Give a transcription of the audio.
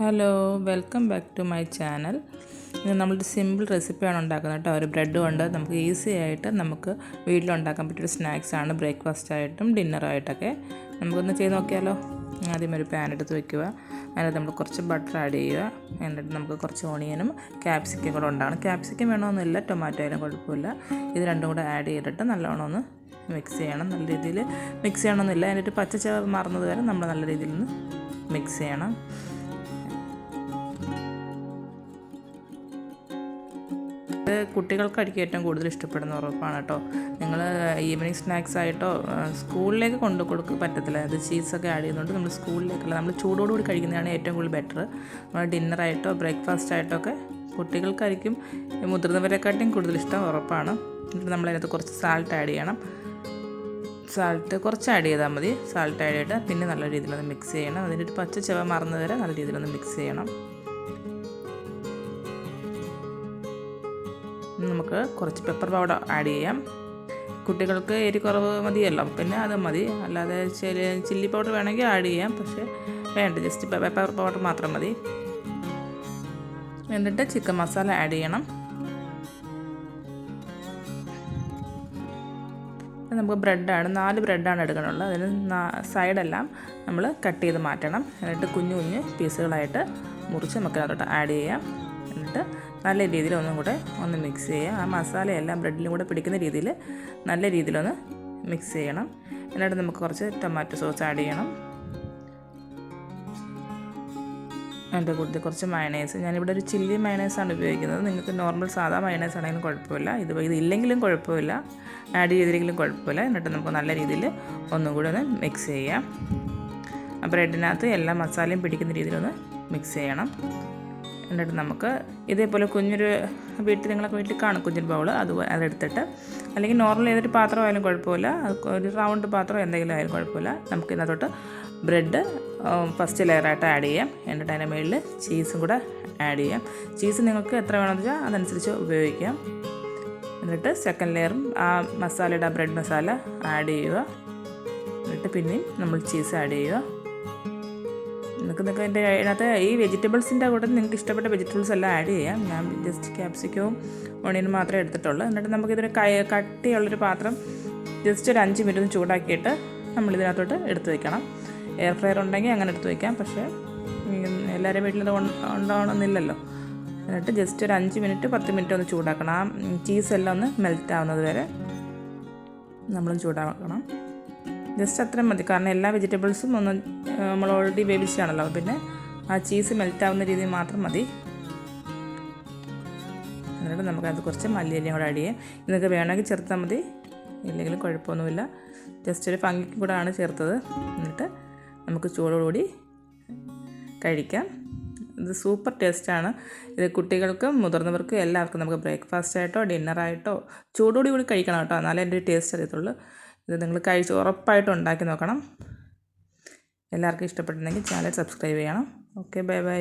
Hello, welcome back to my channel. ഇത് നമ്മളൊരു simple റെസിപ്പിയാണ് ഉണ്ടാക്കുന്നത് കേട്ടോ. ഒരു ബ്രെഡ് കൊണ്ട് നമുക്ക് ഈസി ആയിട്ട് നമുക്ക് വീട്ടിലുണ്ടാക്കാൻ പറ്റിയൊരു സ്നാക്സാണ്. ബ്രേക്ക്ഫാസ്റ്റായിട്ടും ഡിന്നറായിട്ടൊക്കെ നമുക്കൊന്ന് ചെയ്ത് നോക്കിയാലോ. ആദ്യം ഒരു പാൻ എടുത്ത് വെക്കുക. അതിനകത്ത് നമ്മൾ കുറച്ച് ബട്ടർ ആഡ് ചെയ്യുക. എന്നിട്ട് നമുക്ക് കുറച്ച് ഓണിയനും ക്യാപ്സിക്കം കൂടെ ഉണ്ടാകണം. ക്യാപ്സിക്കം വേണമെന്നില്ല, ടൊമാറ്റോ ആയാലും കുഴപ്പമില്ല. ഇത് രണ്ടും കൂടെ ആഡ് ചെയ്തിട്ട് നല്ലോണം ഒന്ന് മിക്സ് ചെയ്യണം. നല്ല രീതിയിൽ മിക്സ് ചെയ്യണമെന്നില്ല, എന്നിട്ട് പച്ച ചവ മാറുന്നത് വരെ നമ്മൾ നല്ല രീതിയിൽ ഒന്ന് മിക്സ് ചെയ്യണം. കുട്ടികൾക്കായിരിക്കും ഏറ്റവും കൂടുതൽ ഇഷ്ടപ്പെടുന്ന ഉറപ്പാണ് കേട്ടോ. നിങ്ങൾ ഈവനിങ് സ്നാക്സ് ആയിട്ടോ സ്കൂളിലേക്ക് കൊണ്ടു കൊടുക്കുക പറ്റത്തില്ല. അത് ചീസൊക്കെ ആഡ് ചെയ്യുന്നുണ്ട്. നമ്മൾ സ്കൂളിലേക്കല്ല, നമ്മൾ ചൂടോടുകൂടി കഴിക്കുന്നതാണ് ഏറ്റവും കൂടുതൽ ബെറ്റർ. നമ്മൾ ഡിന്നറായിട്ടോ ബ്രേക്ക്ഫാസ്റ്റ് ആയിട്ടോ ഒക്കെ കുട്ടികൾക്കായിരിക്കും മുതിർന്നവരെക്കാട്ടിയും കൂടുതൽ ഇഷ്ടം ഉറപ്പാണ്. എന്നിട്ട് നമ്മളതിനകത്ത് കുറച്ച് സാൾട്ട് ആഡ് ചെയ്യണം. സാൾട്ട് കുറച്ച് ആഡ് ചെയ്താൽ മതി. സാൾട്ട് ആഡ് ചെയ്തിട്ട് പിന്നെ നല്ല രീതിയിലൊന്ന് മിക്സ് ചെയ്യണം. അതിൻ്റെ ഒരു പച്ച ചവ മാറുന്നത് വരെ നല്ല രീതിയിലൊന്ന് മിക്സ് ചെയ്യണം. നമുക്ക് കുറച്ച് പെപ്പർ പൗഡർ ആഡ് ചെയ്യാം. കുട്ടികൾക്ക് എരി കുറവ് മതിയല്ലോ, പിന്നെ അത് മതി. അല്ലാതെ ചില്ലി പൗഡർ വേണമെങ്കിൽ ആഡ് ചെയ്യാം, പക്ഷേ വേണ്ട, ജസ്റ്റ് പെപ്പർ പൗഡർ മാത്രം മതി. എന്നിട്ട് ചിക്കൻ മസാല ആഡ് ചെയ്യണം. നമുക്ക് ബ്രെഡാണ് 4 ബ്രെഡാണ് എടുക്കാനുള്ളത്. അതിന് സൈഡെല്ലാം നമ്മൾ കട്ട് ചെയ്ത് മാറ്റണം. എന്നിട്ട് കുഞ്ഞു കുഞ്ഞ് പീസുകളായിട്ട് മുറിച്ച് നമുക്ക് അതിലോട്ട് ആഡ് ചെയ്യാം. എന്നിട്ട് നല്ല രീതിയിൽ ഒന്നും കൂടെ ഒന്ന് മിക്സ് ചെയ്യുക. ആ മസാലയെല്ലാം ബ്രെഡിലും കൂടെ പിടിക്കുന്ന രീതിയിൽ നല്ല രീതിയിലൊന്ന് മിക്സ് ചെയ്യണം. എന്നിട്ട് നമുക്ക് കുറച്ച് ടൊമാറ്റോ സോസ് ആഡ് ചെയ്യണം. അതിൻ്റെ കൂട്ടത്തിൽ കുറച്ച് മയണൈസ്. ഞാനിവിടെ ഒരു ചില്ലി മയണൈസാണ് ഉപയോഗിക്കുന്നത്. നിങ്ങൾക്ക് നോർമൽ സാധാ മയണൈസ് ആണെങ്കിലും കുഴപ്പമില്ല. ഇത് ഇല്ലെങ്കിലും കുഴപ്പമില്ല, ആഡ് ചെയ്തില്ലെങ്കിലും കുഴപ്പമില്ല. എന്നിട്ട് നമുക്ക് നല്ല രീതിയിൽ ഒന്നും കൂടി ഒന്ന് മിക്സ് ചെയ്യാം. ആ ബ്രെഡിനകത്ത് എല്ലാ മസാലയും പിടിക്കുന്ന രീതിയിലൊന്ന് മിക്സ് ചെയ്യണം. എന്നിട്ട് നമുക്ക് ഇതേപോലെ കുഞ്ഞൊരു നിങ്ങളൊക്കെ വീട്ടിൽ കാണും കുഞ്ഞൊരു ബൗൾ, അതെടുത്തിട്ട്, അല്ലെങ്കിൽ നോർമൽ ഏതൊരു പാത്രം ആയാലും കുഴപ്പമില്ല, ഒരു റൗണ്ട് പാത്രം എന്തെങ്കിലും ആയാലും കുഴപ്പമില്ല. നമുക്ക് ഇതിനകത്തോട്ട് ബ്രെഡ് ഫസ്റ്റ് ലെയറായിട്ട് ആഡ് ചെയ്യാം. എന്നിട്ട് അതിൻ്റെ മുകളിൽ ചീസും കൂടെ ആഡ് ചെയ്യാം. ചീസ് നിങ്ങൾക്ക് എത്ര വേണമെന്ന് വെച്ചാൽ അതനുസരിച്ച് ഉപയോഗിക്കാം. എന്നിട്ട് സെക്കൻഡ് ലെയറും ആ മസാലയുടെ ആ ബ്രെഡ് മസാല ആഡ് ചെയ്യുക. എന്നിട്ട് പിന്നെയും നമ്മൾ ചീസ് ആഡ് ചെയ്യുക. നിങ്ങൾക്ക് അതിനകത്ത് ഈ വെജിറ്റബിൾസിൻ്റെ കൂടെ നിങ്ങൾക്ക് ഇഷ്ടപ്പെട്ട വെജിറ്റബിൾസ് എല്ലാം ആഡ് ചെയ്യാം. ഞാൻ ജസ്റ്റ് ക്യാപ്സിക്കവും ഓണിയനും മാത്രമേ എടുത്തിട്ടുള്ളൂ. എന്നിട്ട് നമുക്കിതൊരു കട്ടിയുള്ളൊരു പാത്രം ജസ്റ്റ് ഒരു 5 മിനിറ്റ് ഒന്ന് ചൂടാക്കിയിട്ട് നമ്മളിതിനകത്തോട്ട് എടുത്ത് വയ്ക്കണം. എയർ ഫ്രയർ ഉണ്ടെങ്കിൽ അങ്ങനെ എടുത്ത് വയ്ക്കാം, പക്ഷേ എല്ലാവരും വീട്ടിലത് ഉണ്ടാവണമെന്നില്ലല്ലോ. എന്നിട്ട് ജസ്റ്റ് ഒരു 5 മിനിറ്റ് 10 മിനിറ്റ് ഒന്ന് ചൂടാക്കണം. ആ ചീസെല്ലാം ഒന്ന് മെൽറ്റ് ആവുന്നത് വരെ നമ്മളും ചൂടാക്കണം. ജസ്റ്റ് അത്രയും മതി, കാരണം എല്ലാ വെജിറ്റബിൾസും ഒന്ന് നമ്മൾ ഓൾറെഡി വേവിച്ചാണല്ലോ. പിന്നെ ആ ചീസ് മെൽറ്റ് ആവുന്ന രീതിയിൽ മാത്രം മതി. എന്നിട്ട് നമുക്കത് കുറച്ച് മല്ലിയിലയും കൂടെ ആഡ് ചെയ്യാം. ഇതൊക്കെ വേണമെങ്കിൽ ചേർത്താൽ മതി, ഇല്ലെങ്കിലും കുഴപ്പമൊന്നുമില്ല. ജസ്റ്റ് ഒരു ഭംഗിക്കും കൂടെ ആണ് ചേർത്തത്. എന്നിട്ട് നമുക്ക് ചൂടോടുകൂടി കഴിക്കാം. ഇത് സൂപ്പർ ടേസ്റ്റാണ്. ഇത് കുട്ടികൾക്കും മുതിർന്നവർക്കും എല്ലാവർക്കും നമുക്ക് ബ്രേക്ക്ഫാസ്റ്റ് ആയിട്ടോ ഡിന്നറായിട്ടോ ചൂടോടുകൂടി കഴിക്കണം കേട്ടോ, എന്നാലേ എൻ്റെ ഒരു ടേസ്റ്റ് അറിയത്തുള്ളൂ. ഇത് നിങ്ങൾ കഴിച്ച് ഉറപ്പായിട്ടും ഉണ്ടാക്കി നോക്കണം. എല്ലാവർക്കും ഇഷ്ടപ്പെട്ടിട്ടുണ്ടെങ്കിൽ ചാനൽ സബ്സ്ക്രൈബ് ചെയ്യണം. Okay, bye bye.